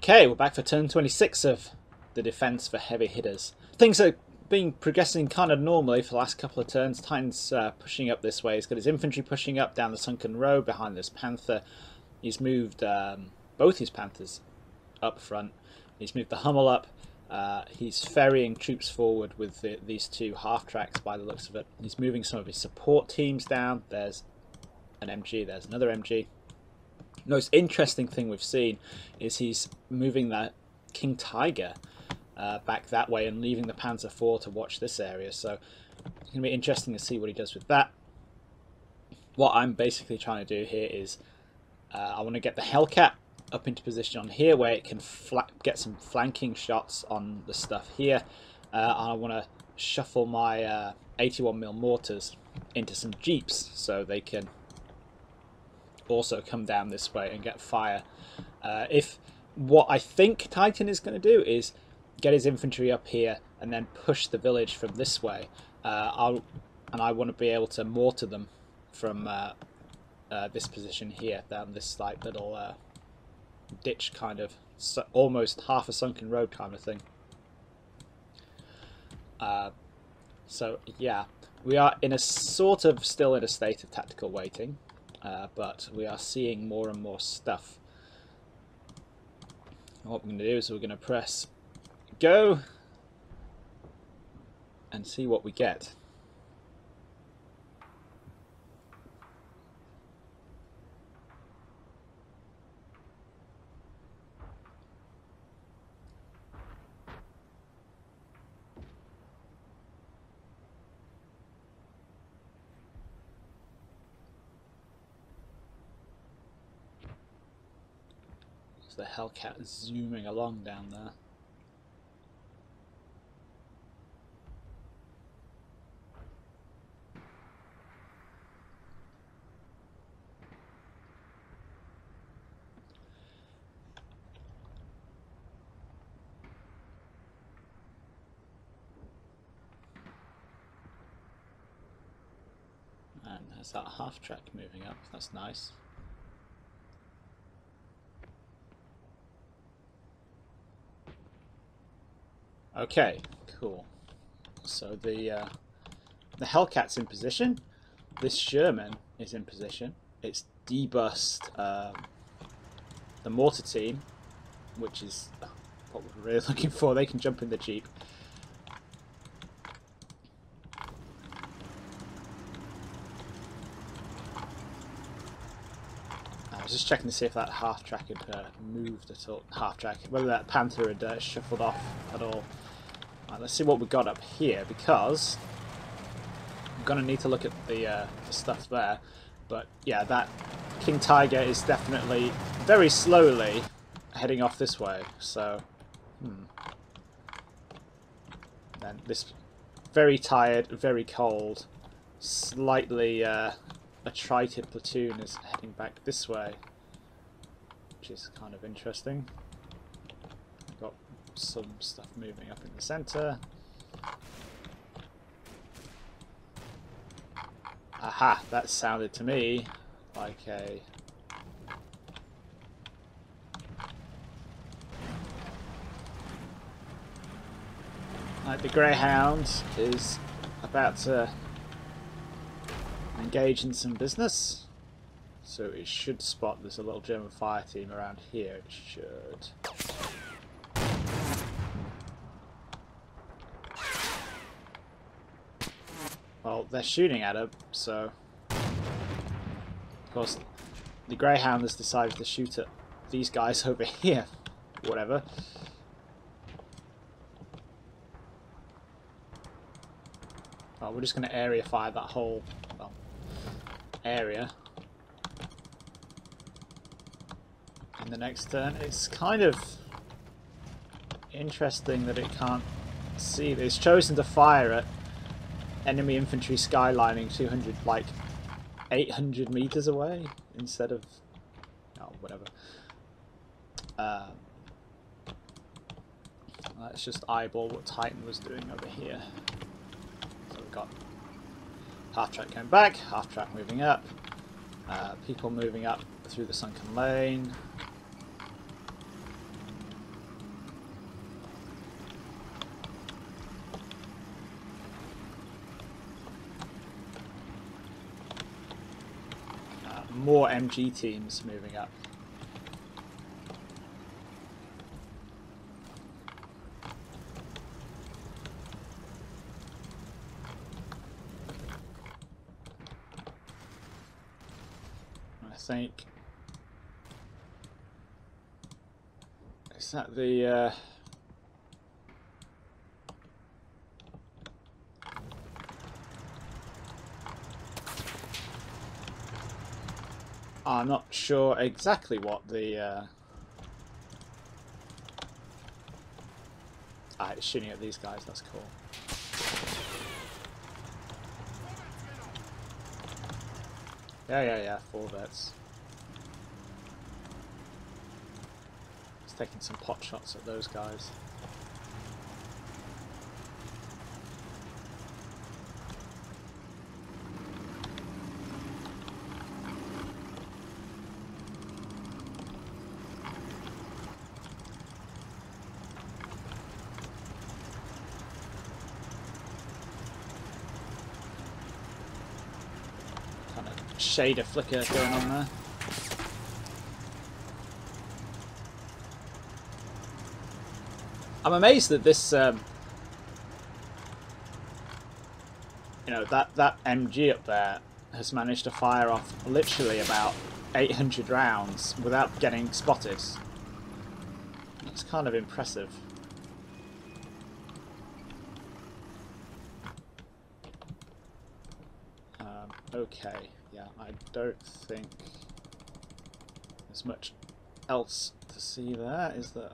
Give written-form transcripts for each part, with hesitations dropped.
Okay, we're back for turn 26 of the defense for heavy hitters. Things are been progressing kind of normally for the last couple of turns. Titan's pushing up this way. He's got his infantry pushing up down the sunken road behind this panther. He's moved both his panthers up front. He's moved the Hummel up. He's ferrying troops forward with these two half-tracks by the looks of it. He's moving some of his support teams down. There's an MG, there's another MG. The most interesting thing we've seen is he's moving that King Tiger back that way and leaving the Panzer IV to watch this area. So it's going to be interesting to see what he does with that. What I'm basically trying to do here is I want to get the Hellcat up into position on here where it can get some flanking shots on the stuff here. I want to shuffle my 81mm mortars into some jeeps so they can also come down this way and get fire. If what I think Titan is going to do is get his infantry up here and then push the village from this way, and I want to be able to mortar them from this position here down this like little ditch kind of, almost half a sunken road kind of thing. So yeah, we are in a sort of still in a state of tactical waiting. But we are seeing more and more stuff. And what we're going to do is we're going to press go and see what we get. The Hellcat is zooming along down there. And there's that half track moving up, that's nice. Okay, cool. So the Hellcat's in position. This Sherman is in position. It's debussed the mortar team, which is what we're really looking for. They can jump in the Jeep. I was just checking to see if that half track had moved at all. Half track, whether that Panther had shuffled off at all. Right, let's see what we've got up here, because I'm going to need to look at the stuff there. But yeah, that King Tiger is definitely very slowly heading off this way. So, then this very tired, very cold, slightly attrited platoon is heading back this way, which is kind of interesting. We've got some stuff moving up in the centre. Aha, that sounded to me like a... like the Greyhound is about to engage in some business. So it should spot there's a little German fire team around here. It should. Well, they're shooting at it, so of course the Greyhound has decided to shoot at these guys over here. Whatever. Well, we're just going to area fire that whole area in the next turn. It's kind of interesting that it can't see. It's chosen to fire at enemy infantry skylining 200, like 800 meters away instead of whatever. Let's just eyeball what Titan was doing over here. So we've got half track going back, half track moving up, people moving up through the sunken lane. more MG teams moving up. I think... Is that the... I'm not sure exactly what the... it's shooting at these guys, that's cool. Yeah, 4 vets. It's taking some pot shots at those guys. Shader flicker going on there. I'm amazed that this, you know, that MG up there has managed to fire off literally about 800 rounds without getting spotted. It's kind of impressive. Okay. Yeah, I don't think there's much else to see there, is there?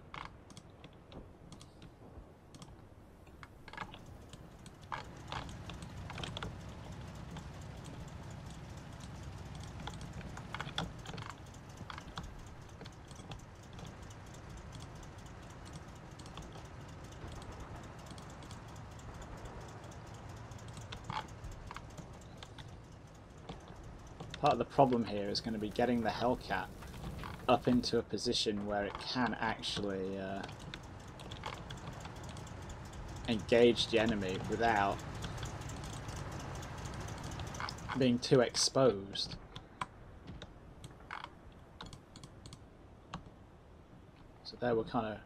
Part of the problem here is going to be getting the Hellcat up into a position where it can actually engage the enemy without being too exposed. So there we're kind of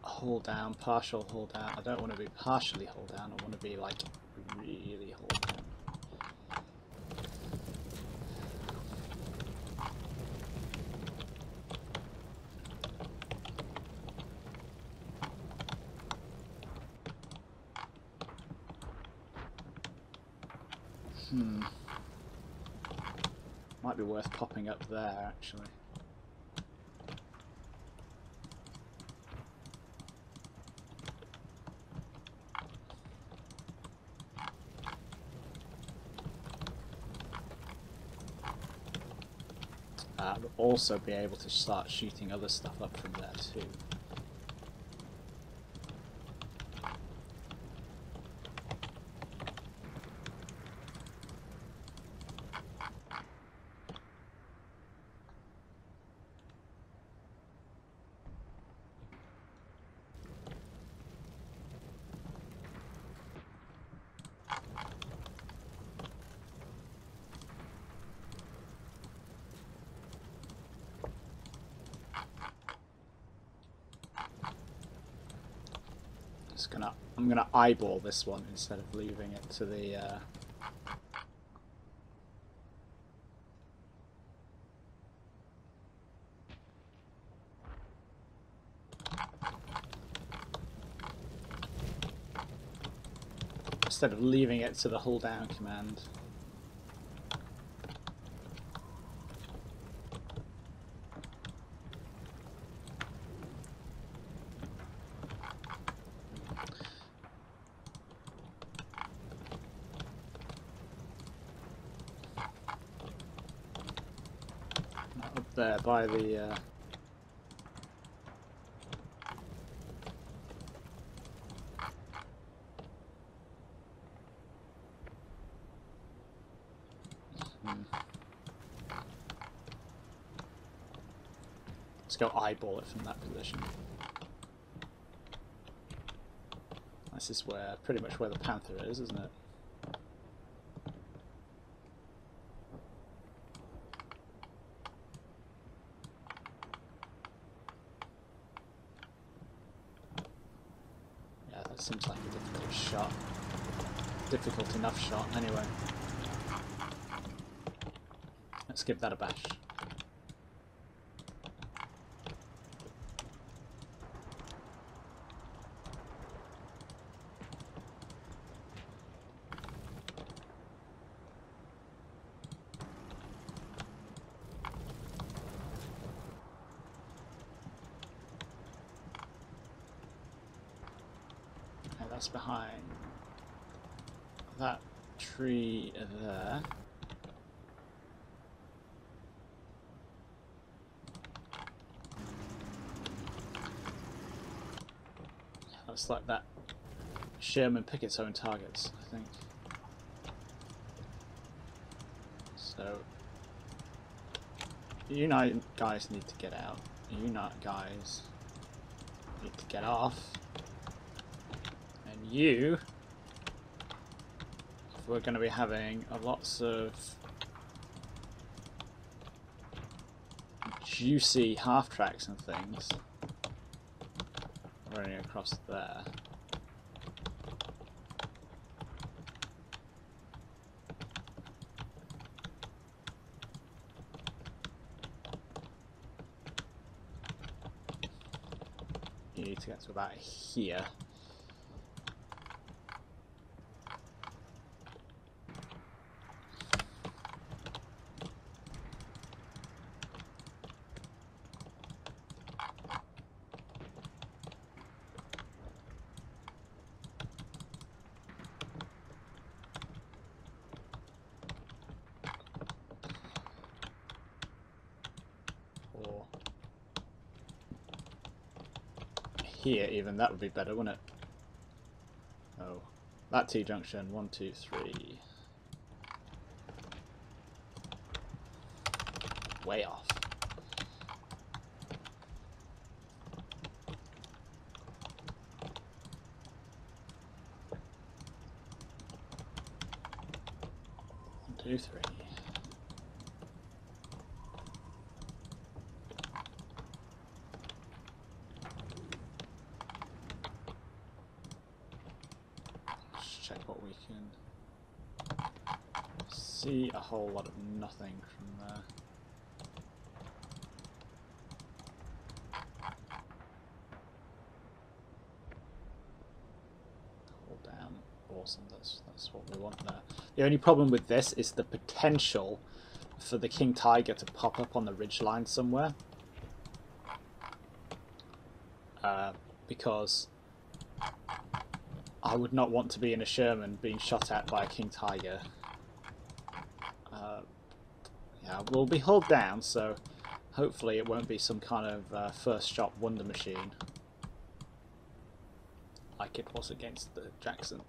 hold down, partial hold down. I don't want to be partially hold down, I want to be like really hold down. Might be worth popping up there actually. We'll also be able to start shooting other stuff up from there too. I'm gonna eyeball this one instead of leaving it to the instead of leaving it to the hold down command. There by the let's go eyeball it from that position. This is where pretty much where the Panther is, isn't it? That seems like a difficult shot. Difficult enough shot, anyway. Let's give that a bash. That's behind that tree there. Looks like that Sherman pick its own targets, I think. So you guys need to get out. You guys need to get off. And you, if we're going to be having lots of juicy half tracks and things running across there. You need to get to about here. Here even, that would be better, wouldn't it? Oh, that T-junction, 1, 2, 3. Way off. One, two, three. Check what we can see. A whole lot of nothing from there. Hold down. Awesome. That's what we want there. The only problem with this is the potential for the King Tiger to pop up on the ridgeline somewhere. Because I would not want to be in a Sherman being shot at by a King Tiger. Yeah, we'll be hulled down, so hopefully it won't be some kind of first shot wonder machine like it was against the Jackson.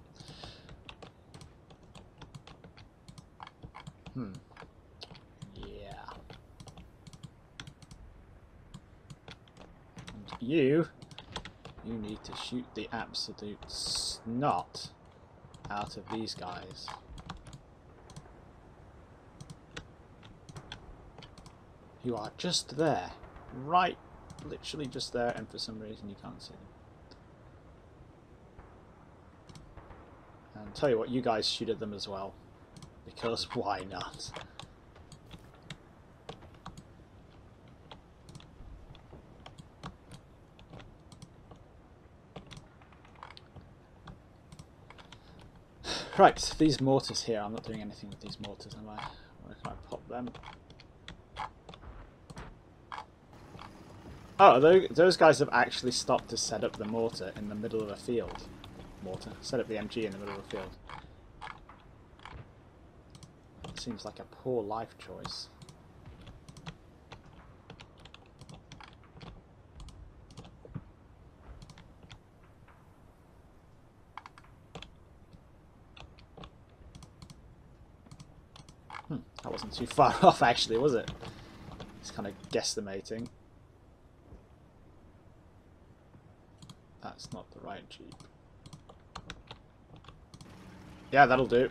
Yeah. And you need to shoot the absolute snot out of these guys. You are just there. Right, literally just there, and for some reason you can't see them. And tell you what, you guys shoot at them as well. Because why not? Right, these mortars here, I'm not doing anything with these mortars, am I? Where can I pop them? Oh, those guys have actually stopped to set up the mortar in the middle of a field. Set up the MG in the middle of a field. Seems like a poor life choice. That wasn't too far off actually, was it? It's kind of guesstimating. That's not the right Jeep. Yeah, that'll do.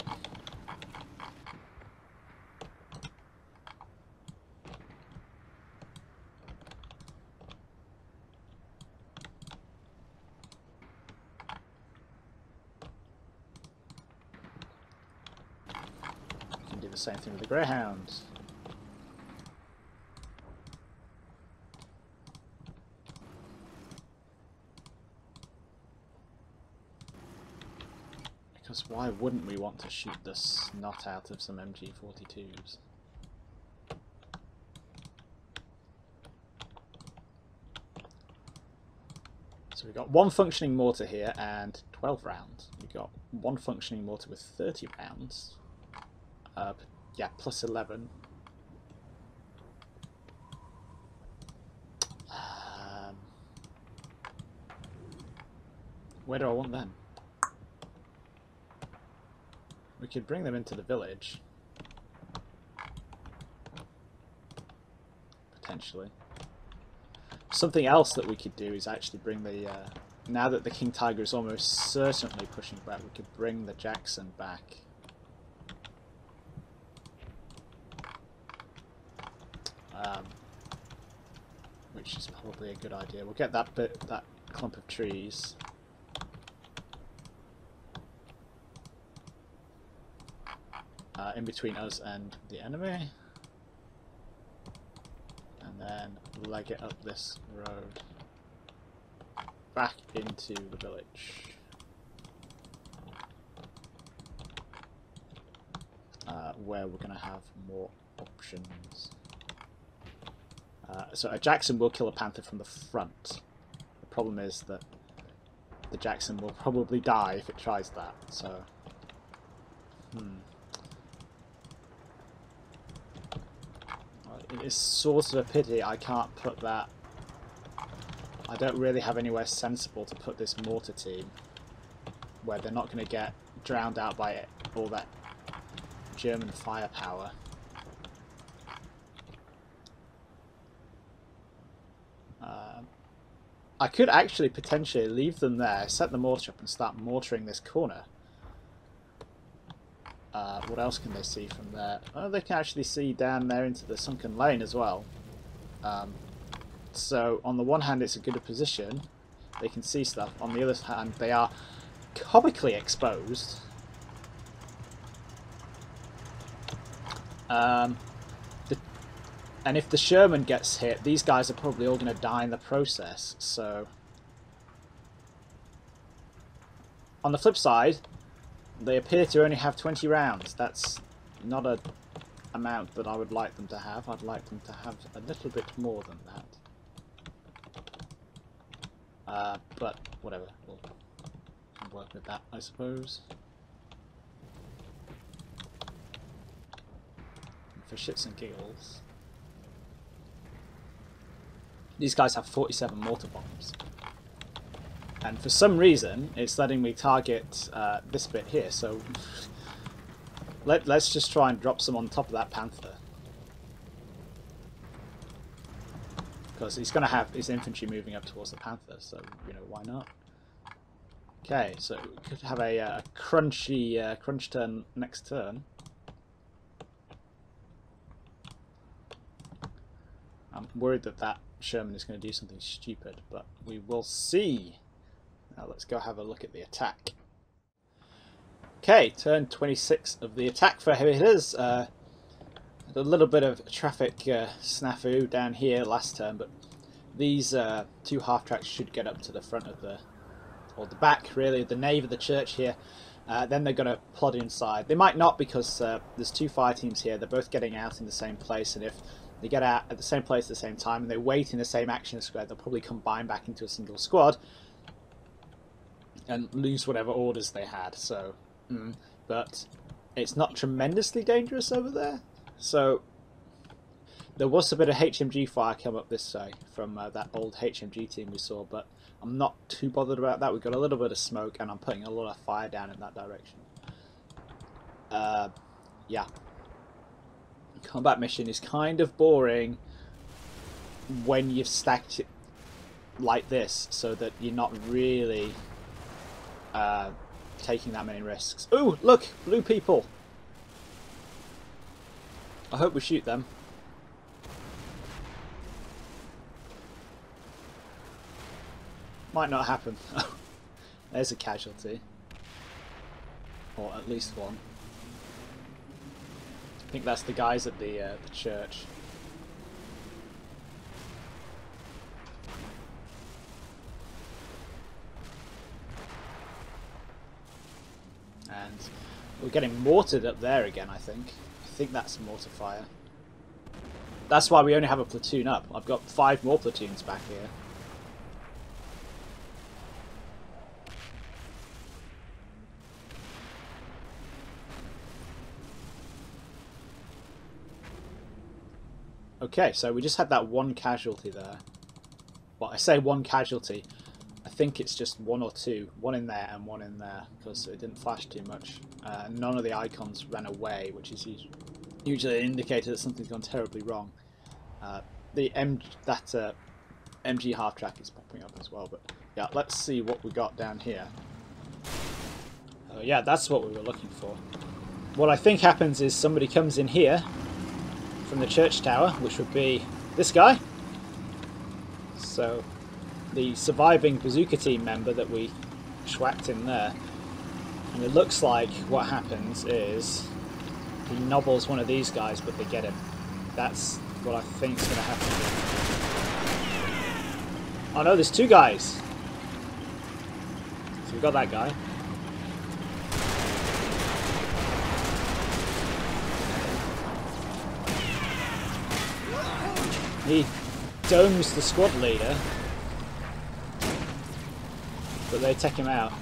same thing with the Greyhound. Because why wouldn't we want to shoot the snot out of some MG42s? So we've got one functioning mortar here and 12 rounds. We've got one functioning mortar with 30 rounds. Yeah, plus 11. Where do I want them? We could bring them into the village. Potentially. Something else that we could do is actually bring the... now that the King Tiger is almost certainly pushing back, we could bring the Jackson back. Which is probably a good idea. We'll get that clump of trees. In between us and the enemy, and then leg it up this road back into the village, where we're going to have more options. So a Jackson will kill a panther from the front. The problem is that the Jackson will probably die if it tries that, so it is sort of a pity I can't put that. I don't really have anywhere sensible to put this mortar team where they're not going to get drowned out by all that German firepower. I could actually potentially leave them there, set the mortar up and start mortaring this corner. What else can they see from there? Oh, they can actually see down there into the sunken lane as well. So on the one hand it's a good position, they can see stuff. On the other hand they are comically exposed. And if the Sherman gets hit, these guys are probably all going to die in the process. So on the flip side, they appear to only have 20 rounds. That's not an amount that I would like them to have. I'd like them to have a little bit more than that. But whatever, we'll work with that, I suppose. And for shits and giggles, these guys have 47 mortar bombs. And for some reason, it's letting me target this bit here, so let's just try and drop some on top of that panther. Because he's going to have his infantry moving up towards the panther, so, you know, why not? Okay, so we could have a crunchy crunch turn next turn. I'm worried that that Sherman is going to do something stupid, but we will see. Now let's go have a look at the attack. Okay, turn 26 of the attack for heavy hitters. A little bit of traffic snafu down here last turn, but these two half tracks should get up to the front of the, or the back really, the nave of the church here. Then they're going to plod inside. They might not, because there's two fire teams here. They're both getting out in the same place, and if they get out at the same place at the same time and they wait in the same action square, they'll probably combine back into a single squad and lose whatever orders they had. So, but it's not tremendously dangerous over there. So there was a bit of HMG fire come up this way from that old HMG team we saw, but I'm not too bothered about that. We've got a little bit of smoke and I'm putting a lot of fire down in that direction. Yeah. Combat mission is kind of boring when you've stacked it like this, so that you're not really taking that many risks. Ooh, look! Blue people! I hope we shoot them. Might not happen. There's a casualty. Or at least one. I think that's the guys at the church. And we're getting mortared up there again, I think. I think that's a mortar fire. That's why we only have a platoon up. I've got 5 more platoons back here. Okay, so we just had that one casualty there. Well, I say one casualty. I think it's just 1 or 2. 1 in there and 1 in there, because it didn't flash too much. None of the icons ran away, which is usually an indicator that something's gone terribly wrong. MG half track is popping up as well, but yeah, let's see what we got down here. Oh yeah, that's what we were looking for. What I think happens is somebody comes in here from the church tower, which would be this guy. So the surviving bazooka team member that we schwacked in there. And it looks like what happens is he nobbles one of these guys, but they get him. That's what I think is going to happen. Oh no, there's 2 guys. So we got that guy. He domes the squad leader, but they take him out.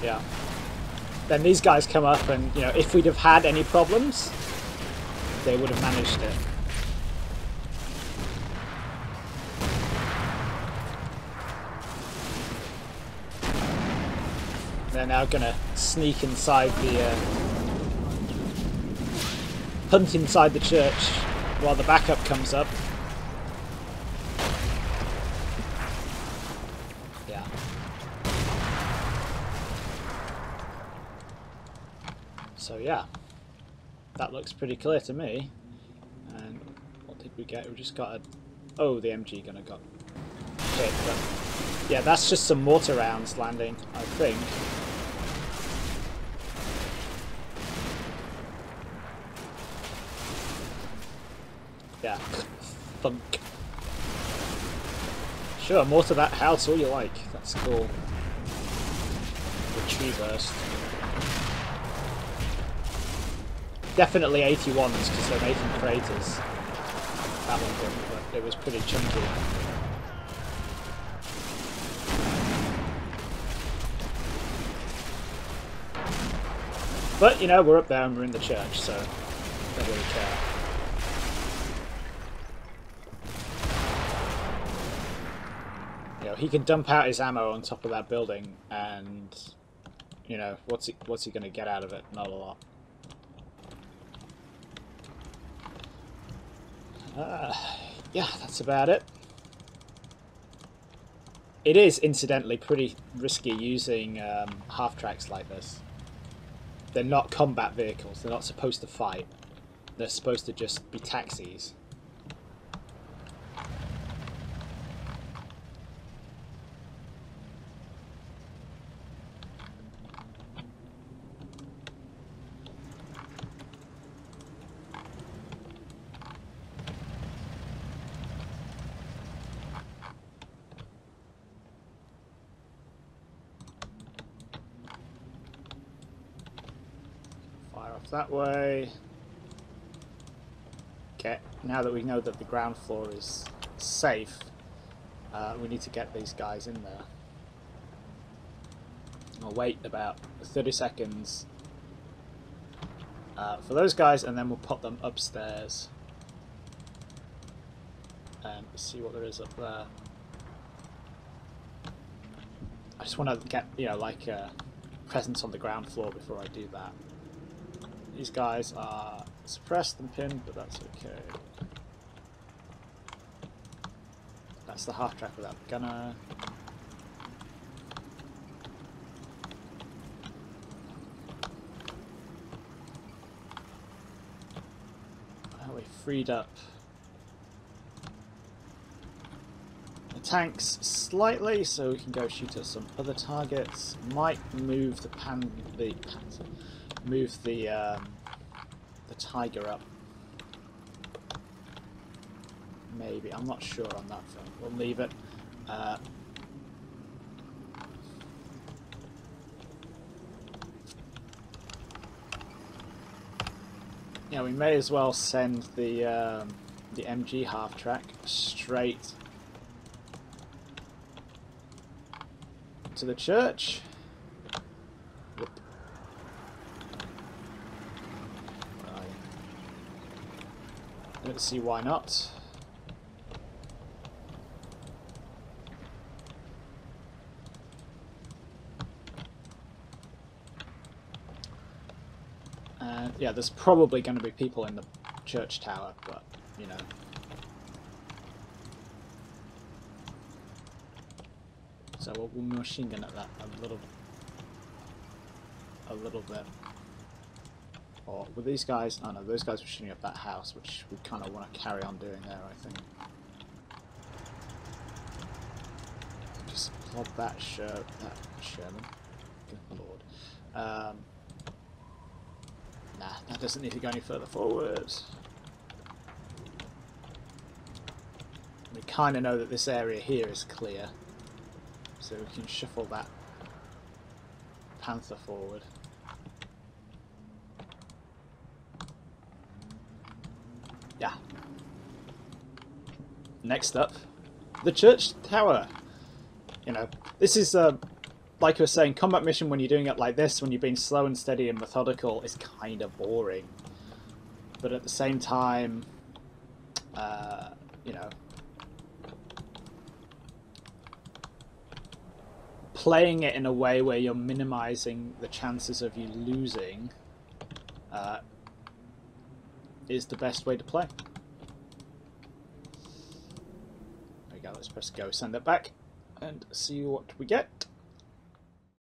Yeah. Then these guys come up and, you know, if we'd have had any problems, they would have managed it. They're now gonna sneak inside the hunt inside the church while the backup comes up. Yeah. So yeah, that looks pretty clear to me. And what did we get? We just got a... Oh, the MG gunner got hit. But yeah, that's just some mortar rounds landing, I think. Yeah, thunk. Sure, mortar that house all you like. That's cool. The tree burst. Definitely 81s because they're making craters. That one didn't, but it was pretty chunky. But, you know, we're up there and we're in the church, so don't really care. You know, he can dump out his ammo on top of that building and, you know, what's he going to get out of it? Not a lot. Yeah, that's about it. It is, incidentally, pretty risky using half-tracks like this. They're not combat vehicles. They're not supposed to fight. They're supposed to just be taxis. That way. Okay, now that we know that the ground floor is safe, we need to get these guys in there. I'll wait about 30 seconds for those guys, and then we'll put them upstairs and see what there is up there. I just want to get, you know, like presence on the ground floor before I do that. These guys are suppressed and pinned, but that's okay. That's the half track without the gunner. We freed up the tanks slightly, so we can go shoot at some other targets. Might move the move the tiger up. Maybe, I'm not sure on that front. We'll leave it. Yeah, we may as well send the MG half track straight to the church. Whoop. Right. I don't see why not. Yeah, there's probably going to be people in the church tower, but, you know. So we'll machine gun at that a little bit. Or with these guys, oh no, those guys were shooting up that house, which we kind of want to carry on doing there, I think. Just plod that Sherman. Good lord. Nah, that doesn't need to go any further forward. We kind of know that this area here is clear, so we can shuffle that Panther forward. Yeah. Next up, the church tower. You know, this is like I was saying, combat mission when you're doing it like this, when you're being slow and steady and methodical, is kind of boring. But at the same time, you know, playing it in a way where you're minimizing the chances of you losing is the best way to play. There we go, let's press go, send it back, and see what we get.